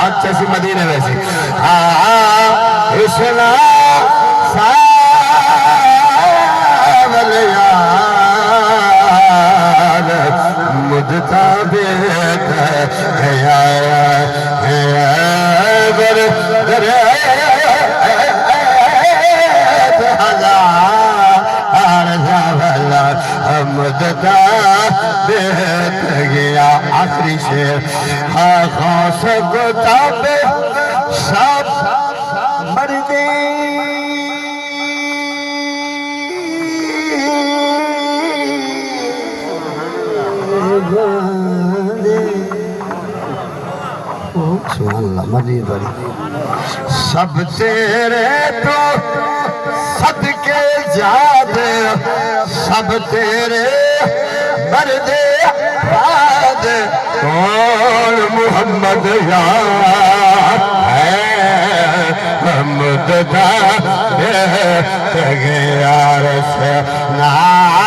अच्छा सी मदीने वैसे इस्लाम मुझता मुदता गया आखिरी शेर खास गुताबे सब मर्दे सब तेरे तो सदके जादे सब तेरे मर्दे बाद कौन मोहम्मद यार है मुद्दा यार से ना